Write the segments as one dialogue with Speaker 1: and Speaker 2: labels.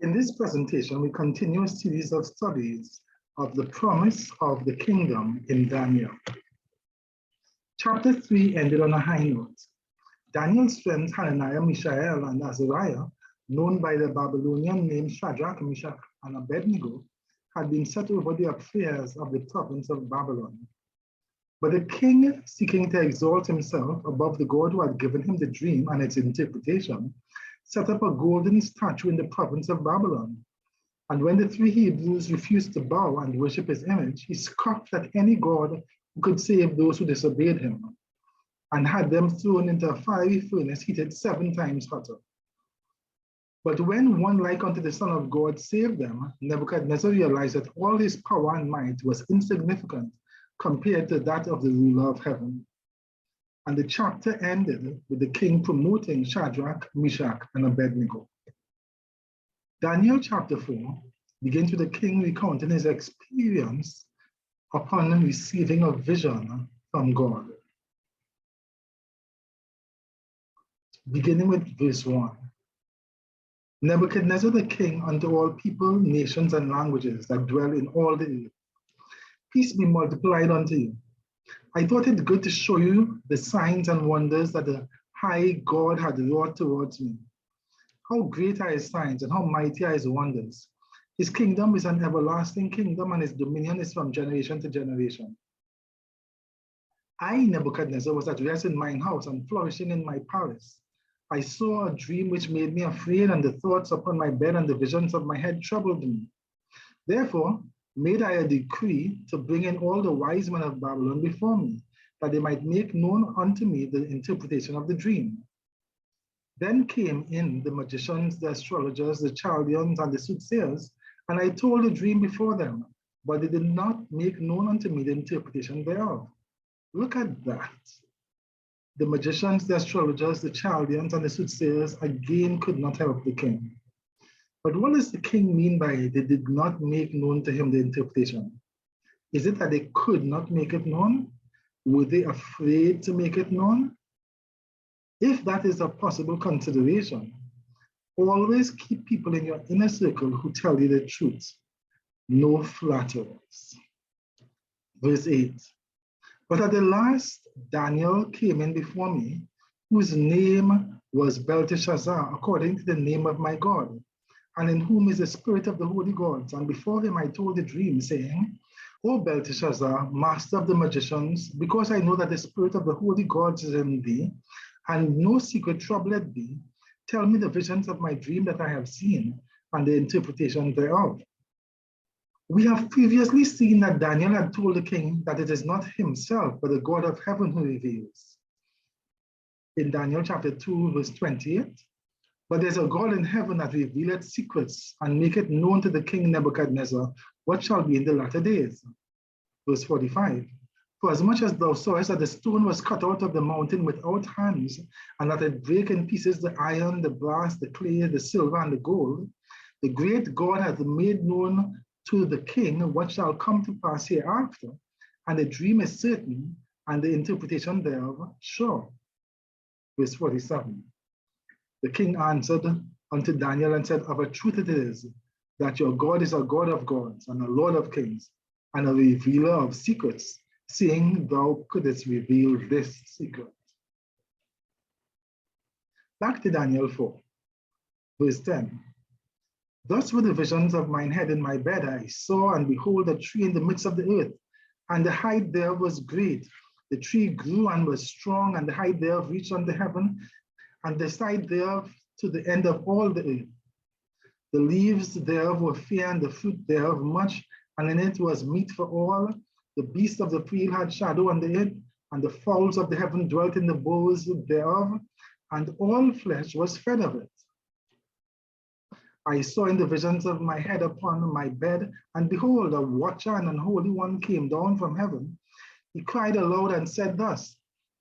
Speaker 1: In this presentation, we continue a series of studies of the promise of the kingdom in Daniel. Chapter 3 ended on a high note. Daniel's friends Hananiah, Mishael, and Azariah, known by the Babylonian names Shadrach, Meshach, and Abednego, had been set over the affairs of the province of Babylon. But the king, seeking to exalt himself above the God who had given him the dream and its interpretation, set up a golden statue in the province of Babylon. And when the three Hebrews refused to bow and worship his image, he scoffed at any god who could save those who disobeyed him, and had them thrown into a fiery furnace heated 7 times hotter. But when one like unto the Son of God saved them, Nebuchadnezzar realized that all his power and might was insignificant compared to that of the ruler of heaven. And the chapter ended with the king promoting Shadrach, Meshach, and Abednego. Daniel chapter 4 begins with the king recounting his experience upon receiving a vision from God. Beginning with verse 1. Nebuchadnezzar the king unto all people, nations, and languages that dwell in all the earth. Peace be multiplied unto you. I thought it good to show you the signs and wonders that the high God had wrought towards me. How great are his signs and how mighty are his wonders. His kingdom is an everlasting kingdom, and his dominion is from generation to generation. I, Nebuchadnezzar, was at rest in mine house and flourishing in my palace. I saw a dream which made me afraid, and the thoughts upon my bed and the visions of my head troubled me. Therefore made I a decree to bring in all the wise men of Babylon before me, that they might make known unto me the interpretation of the dream. Then came in the magicians, the astrologers, the Chaldeans, and the soothsayers, and I told the dream before them, but they did not make known unto me the interpretation thereof. Look at that. The magicians, the astrologers, the Chaldeans, and the soothsayers again could not help the king. But what does the king mean by they did not make known to him the interpretation? Is it that they could not make it known? Were they afraid to make it known? If that is a possible consideration, always keep people in your inner circle who tell you the truth. No flatterers. Verse 8. But at the last, Daniel came in before me, whose name was Belteshazzar, according to the name of my God, and in whom is the spirit of the holy gods. And before him I told the dream, saying, O Belteshazzar, master of the magicians, because I know that the spirit of the holy gods is in thee, and no secret troubleth thee, tell me the visions of my dream that I have seen, and the interpretation thereof. We have previously seen that Daniel had told the king that it is not himself, but the God of heaven who reveals. In Daniel chapter 2, verse 28, but there's a God in heaven that revealeth secrets and maketh known to the king Nebuchadnezzar what shall be in the latter days. Verse 45, for as much as thou sawest that the stone was cut out of the mountain without hands, and that it brake in pieces the iron, the brass, the clay, the silver, and the gold, the great God hath made known to the king what shall come to pass hereafter, and the dream is certain, and the interpretation thereof sure. Verse 47. The king answered unto Daniel and said, of a truth it is, that your God is a God of gods, and a Lord of kings, and a revealer of secrets, seeing thou couldst reveal this secret. Back to Daniel 4, verse 10. Thus were the visions of mine head in my bed. I saw, and behold, a tree in the midst of the earth, and the height thereof was great. The tree grew and was strong, and the height thereof reached unto heaven, and the side thereof to the end of all the earth. The leaves thereof were fair, and the fruit thereof much, and in it was meat for all. The beasts of the field had shadow under it, and the fowls of the heaven dwelt in the boughs thereof, and all flesh was fed of it. I saw in the visions of my head upon my bed, and behold, a watcher and an holy one came down from heaven. He cried aloud and said thus,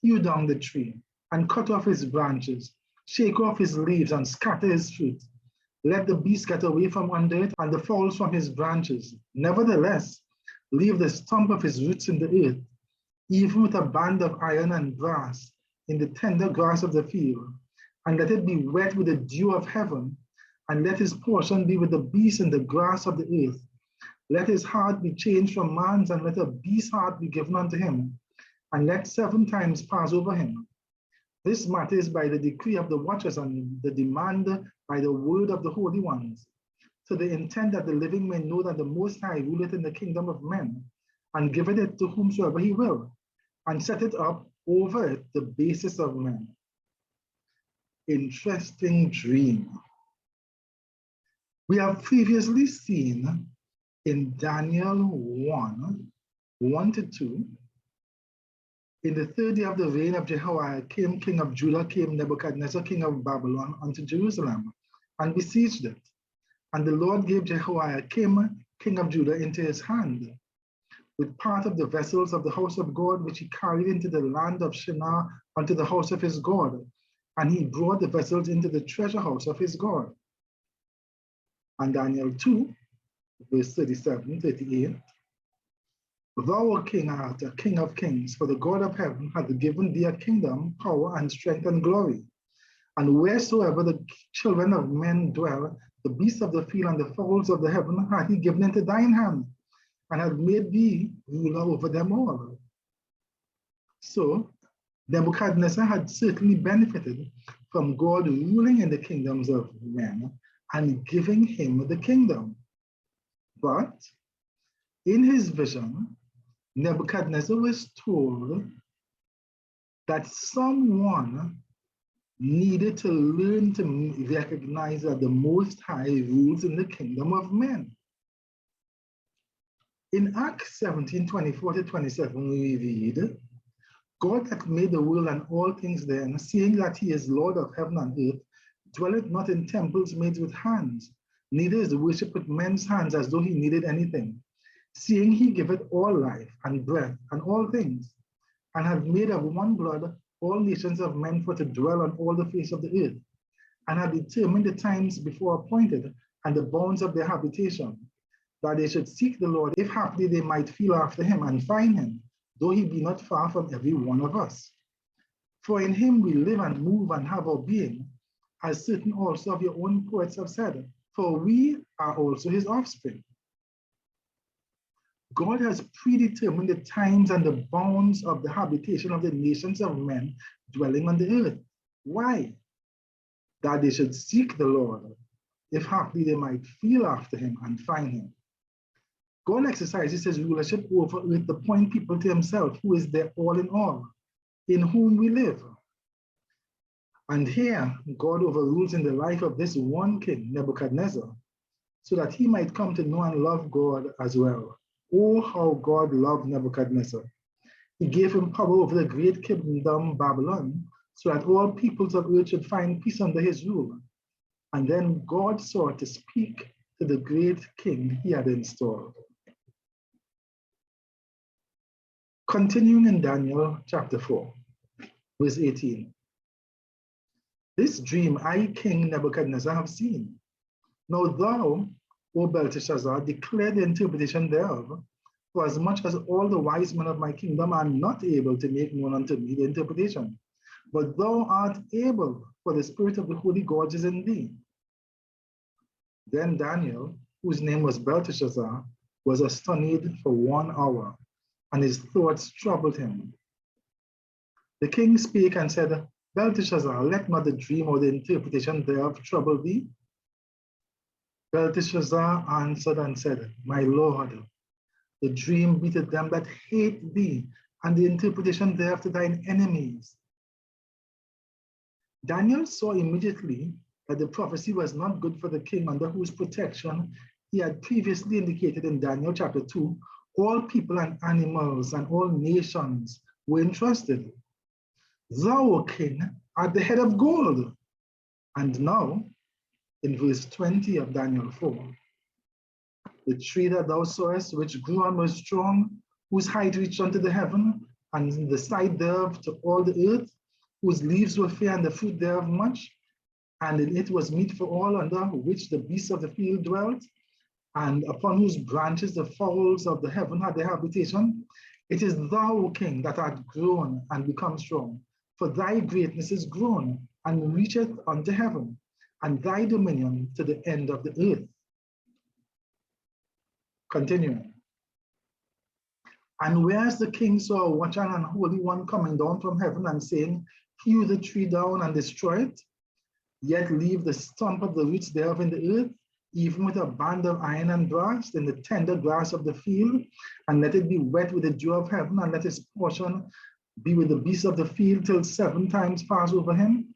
Speaker 1: hew down the tree, and cut off his branches, shake off his leaves, and scatter his fruit. Let the beast get away from under it, and the fowls from his branches. Nevertheless, leave the stump of his roots in the earth, even with a band of iron and brass, in the tender grass of the field, and let it be wet with the dew of heaven, and let his portion be with the beasts and the grass of the earth. Let his heart be changed from man's, and let a beast's heart be given unto him, and let 7 times pass over him. This matter is by the decree of the watchers, and the demand by the word of the holy ones, to the intent that the living may know that the Most High ruleth in the kingdom of men, and giveth it to whomsoever he will, and set it up over it the basis of men. Interesting dream. We have previously seen in Daniel 1:1-2, in the 3rd year of the reign of Jehoiakim, king of Judah, came Nebuchadnezzar, king of Babylon, unto Jerusalem, and besieged it. And the Lord gave Jehoiakim, king of Judah, into his hand, with part of the vessels of the house of God, which he carried into the land of Shinar unto the house of his God. And he brought the vessels into the treasure house of his God. And Daniel 2, verse 37-38, Thou, O king, art a king of kings, for the God of heaven hath given thee a kingdom, power, and strength, and glory. And wheresoever the children of men dwell, the beasts of the field and the fowls of the heaven hath he given into thine hand, and hath made thee ruler over them all. So Nebuchadnezzar had certainly benefited from God ruling in the kingdoms of men and giving him the kingdom. But in his vision, Nebuchadnezzar was told that someone needed to learn to recognize that the Most High rules in the kingdom of men. In Acts 17:24-27, we read, God hath made the world and all things therein, seeing that he is Lord of heaven and earth, dwelleth not in temples made with hands, neither is worship with men's hands as though he needed anything, seeing he giveth all life and breath and all things, and hath made of one blood all nations of men for to dwell on all the face of the earth, and hath determined the times before appointed and the bounds of their habitation, that they should seek the Lord, if haply they might feel after him and find him, though he be not far from every one of us. For in him we live and move and have our being, as certain also of your own poets have said, for we are also his offspring. God has predetermined the times and the bounds of the habitation of the nations of men dwelling on the earth. Why? That they should seek the Lord, if haply they might feel after him and find him. God exercises his rulership over earth to point people to himself, who is their all in all, in whom we live. And here, God overrules in the life of this one king, Nebuchadnezzar, so that he might come to know and love God as well. Oh, how God loved Nebuchadnezzar. He gave him power over the great kingdom Babylon, so that all peoples of earth should find peace under his rule. And then God sought to speak to the great king he had installed. Continuing in Daniel chapter 4, verse 18. This dream I, King Nebuchadnezzar, have seen. Now thou, O Belteshazzar, declare the interpretation thereof, for as much as all the wise men of my kingdom are not able to make known unto me the interpretation, but thou art able, for the spirit of the holy gods is in thee. Then Daniel, whose name was Belteshazzar, was astonished for 1 hour, and his thoughts troubled him. The king spake and said, Belteshazzar, let not the dream or the interpretation thereof trouble thee. Belteshazzar answered and said, My Lord, the dream beateth them that hate thee, and the interpretation thereof to thine enemies. Daniel saw immediately that the prophecy was not good for the king, under whose protection he had previously indicated in Daniel chapter 2, all people and animals and all nations were entrusted. Thou, O king, art the head of gold. And now, in verse 20 of Daniel 4, the tree that thou sawest, which grew and was strong, whose height reached unto the heaven, and the side thereof to all the earth, whose leaves were fair and the fruit thereof much, and in it was meat for all, under which the beasts of the field dwelt, and upon whose branches the fowls of the heaven had their habitation. It is thou, O king, that art grown and become strong, for thy greatness is grown and reacheth unto heaven, and thy dominion to the end of the earth. Continuing. And whereas the king saw a watcher and holy one coming down from heaven and saying, hew the tree down and destroy it, yet leave the stump of the roots thereof in the earth, even with a band of iron and brass in the tender grass of the field, and let it be wet with the dew of heaven, and let his portion be with the beasts of the field till 7 times pass over him.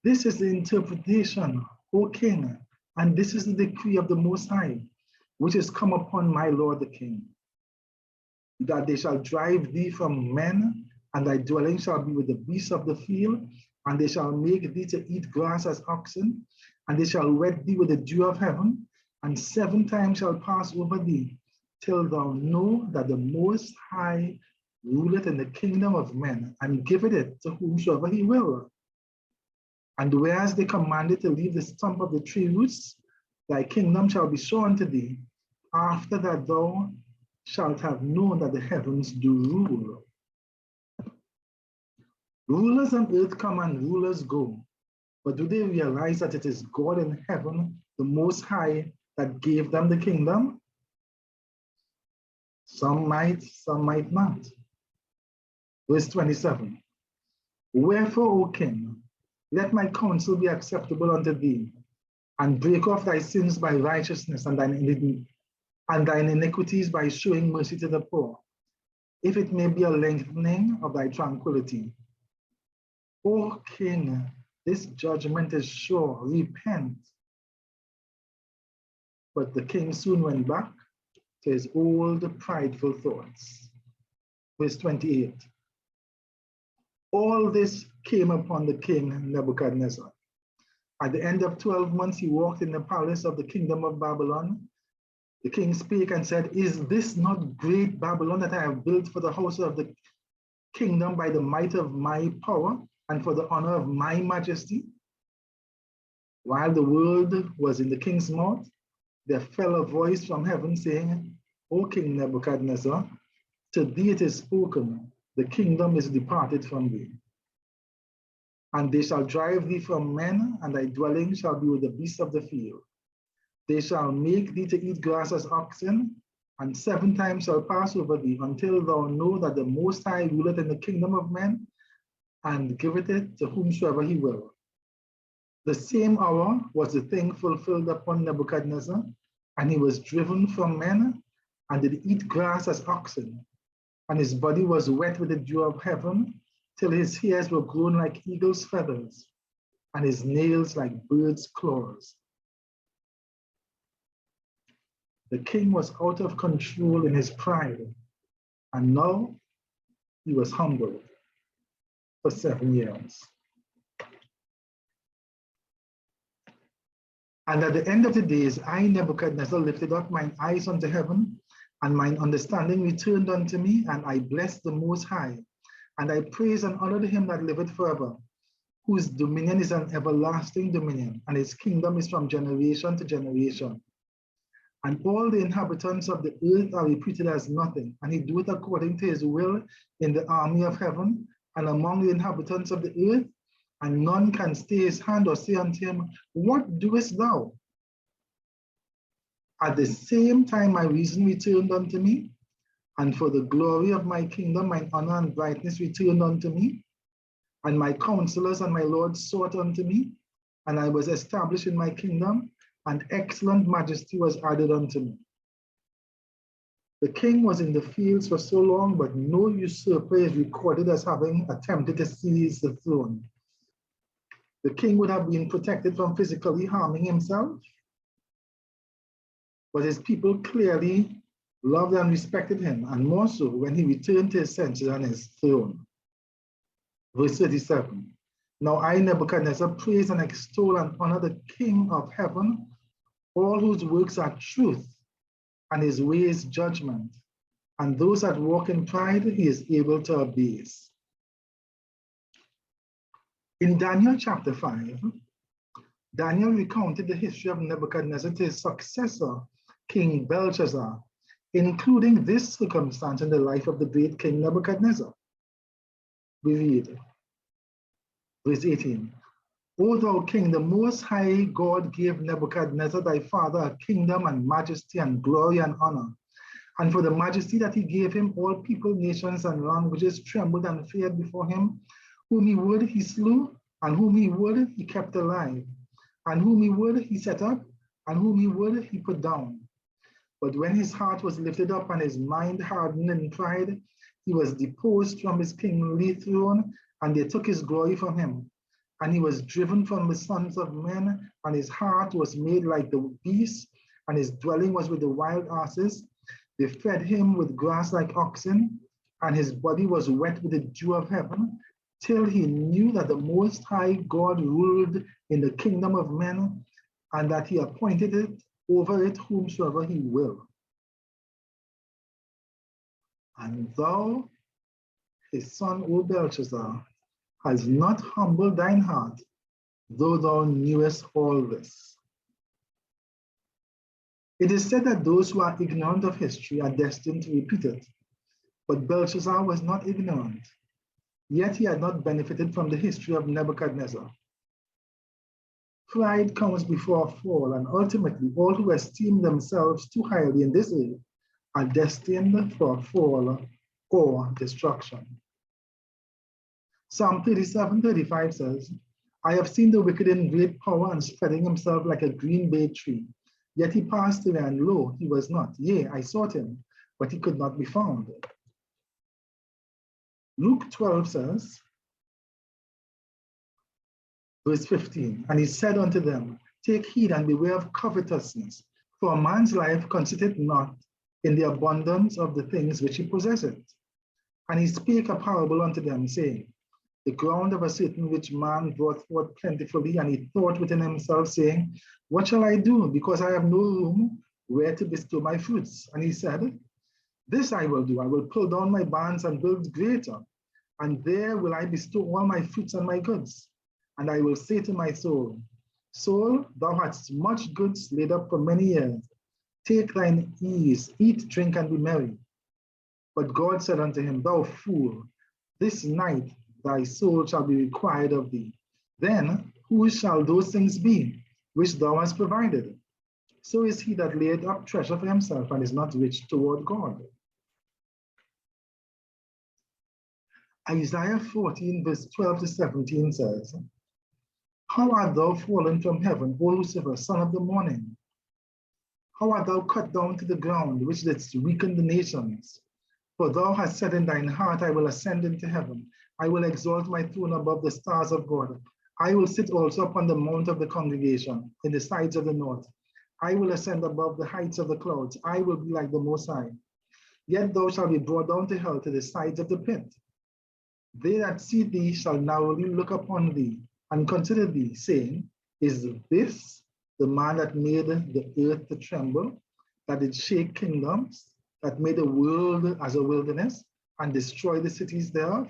Speaker 1: This is the interpretation, O king, and this is the decree of the Most High, which is come upon my lord the king, that they shall drive thee from men, and thy dwelling shall be with the beasts of the field, and they shall make thee to eat grass as oxen, and they shall wet thee with the dew of heaven, and 7 times shall pass over thee, till thou know that the Most High ruleth in the kingdom of men, and giveth it to whomsoever he will. And whereas they commanded to leave the stump of the tree roots, thy kingdom shall be shown to thee, after that thou shalt have known that the heavens do rule. Rulers on earth come and rulers go, but do they realize that it is God in heaven, the Most High, that gave them the kingdom? Some might not. Verse 27. Wherefore, O king, let my counsel be acceptable unto thee, and break off thy sins by righteousness, and thine iniquities by showing mercy to the poor, if it may be a lengthening of thy tranquility. O king, this judgment is sure, repent. But the king soon went back to his old prideful thoughts. Verse 28. All this came upon the king Nebuchadnezzar. At the end of 12 months, he walked in the palace of the kingdom of Babylon. The king spake and said, is this not great Babylon that I have built for the house of the kingdom by the might of my power and for the honor of my majesty? While the word was in the king's mouth, there fell a voice from heaven saying, O King Nebuchadnezzar, to thee it is spoken, the kingdom is departed from thee. And they shall drive thee from men, and thy dwelling shall be with the beasts of the field. They shall make thee to eat grass as oxen, and 7 times shall pass over thee, until thou know that the Most High ruleth in the kingdom of men, and giveth it to whomsoever he will. The same hour was the thing fulfilled upon Nebuchadnezzar, and he was driven from men, and did eat grass as oxen, and his body was wet with the dew of heaven, till his hairs were grown like eagle's feathers, and his nails like birds' claws. The king was out of control in his pride, and now he was humbled for 7 years. And at the end of the days, I, Nebuchadnezzar, lifted up mine eyes unto heaven, and mine understanding returned unto me, and I blessed the Most High. And I praise and honor him that liveth forever, whose dominion is an everlasting dominion, and his kingdom is from generation to generation. And all the inhabitants of the earth are reputed as nothing, and he doeth according to his will in the army of heaven, and among the inhabitants of the earth, and none can stay his hand or say unto him, what doest thou? At the same time my reason returned unto me, and for the glory of my kingdom, mine honor and brightness returned unto me, and my counselors and my lords sought unto me, and I was established in my kingdom, and excellent majesty was added unto me. The king was in the fields for so long, but no usurper is recorded as having attempted to seize the throne. The king would have been protected from physically harming himself, but his people clearly loved and respected him, and more so when he returned to his senses on his throne. Verse 37. Now I, Nebuchadnezzar, praise and extol and honor the King of heaven, all whose works are truth, and his ways judgment, and those that walk in pride he is able to abase. In Daniel chapter 5, Daniel recounted the history of Nebuchadnezzar to his successor, King Belshazzar, including this circumstance in the life of the great King Nebuchadnezzar. We read, verse 18. O thou king, the most high God gave Nebuchadnezzar thy father a kingdom and majesty and glory and honor. And for the majesty that he gave him, all people, nations, and languages trembled and feared before him. Whom he would, he slew, and whom he would, he kept alive. And whom he would, he set up, and whom he would, he put down. But when his heart was lifted up and his mind hardened in pride, he was deposed from his kingly throne, and they took his glory from him. And he was driven from the sons of men, and his heart was made like the beasts, and his dwelling was with the wild asses. They fed him with grass like oxen, and his body was wet with the dew of heaven, till he knew that the Most High God ruled in the kingdom of men, and that he appointed it over it whomsoever he will. And thou, his son, O Belshazzar, has not humbled thine heart, though thou knewest all this. It is said that those who are ignorant of history are destined to repeat it. But Belshazzar was not ignorant, yet he had not benefited from the history of Nebuchadnezzar. Pride comes before a fall, and ultimately all who esteem themselves too highly in this age are destined for a fall or destruction. Psalm 37:35 says, I have seen the wicked in great power and spreading himself like a green bay tree. Yet he passed away, and lo, he was not. Yea, I sought him, but he could not be found. Luke 12 says, verse 15, and he said unto them, take heed and beware of covetousness, for a man's life consisteth not in the abundance of the things which he possesseth. And he spake a parable unto them, saying, the ground of a certain rich man brought forth plentifully, and he thought within himself, saying, what shall I do, because I have no room where to bestow my fruits? And he said, this I will do, I will pull down my barns and build greater, and there will I bestow all my fruits and my goods. And I will say to my soul, soul, thou hast much goods laid up for many years. Take thine ease, eat, drink, and be merry. But God said unto him, thou fool, this night thy soul shall be required of thee. Then whose shall those things be, which thou hast provided? So is he that laid up treasure for himself and is not rich toward God. Isaiah 14, verse 12 to 17 says, how art thou fallen from heaven, O Lucifer, son of the morning? How art thou cut down to the ground, which didst weaken the nations? For thou hast said in thine heart, I will ascend into heaven. I will exalt my throne above the stars of God. I will sit also upon the mount of the congregation, in the sides of the north. I will ascend above the heights of the clouds. I will be like the Most High. Yet thou shalt be brought down to hell, to the sides of the pit. They that see thee shall narrowly look upon thee, and consider thee, saying, is this the man that made the earth to tremble, that did shake kingdoms, that made the world as a wilderness, and destroyed the cities thereof,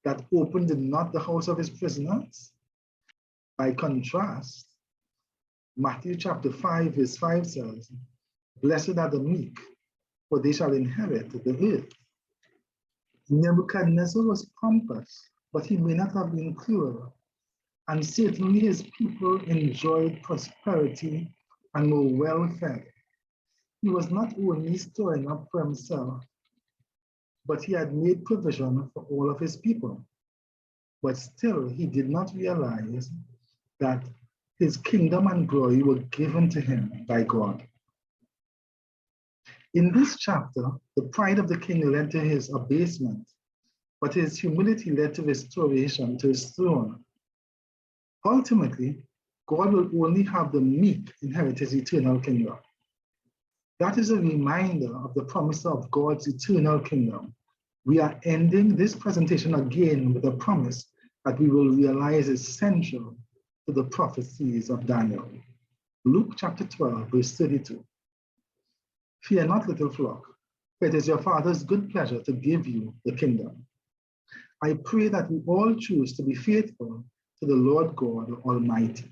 Speaker 1: that opened not the house of his prisoners? By contrast, Matthew chapter 5, verse 5 says, blessed are the meek, for they shall inherit the earth. Nebuchadnezzar was pompous, but he may not have been cruel. And certainly his people enjoyed prosperity and were well fed. He was not only storing up for himself, but he had made provision for all of his people. But still, he did not realize that his kingdom and glory were given to him by God. In this chapter, the pride of the king led to his abasement, but his humility led to restoration to his throne. Ultimately, God will only have the meek inherit his eternal kingdom. That is a reminder of the promise of God's eternal kingdom. We are ending this presentation again with a promise that we will realize is central to the prophecies of Daniel. Luke chapter 12, verse 32. Fear not, little flock, for it is your Father's good pleasure to give you the kingdom. I pray that we all choose to be faithful to the Lord God Almighty.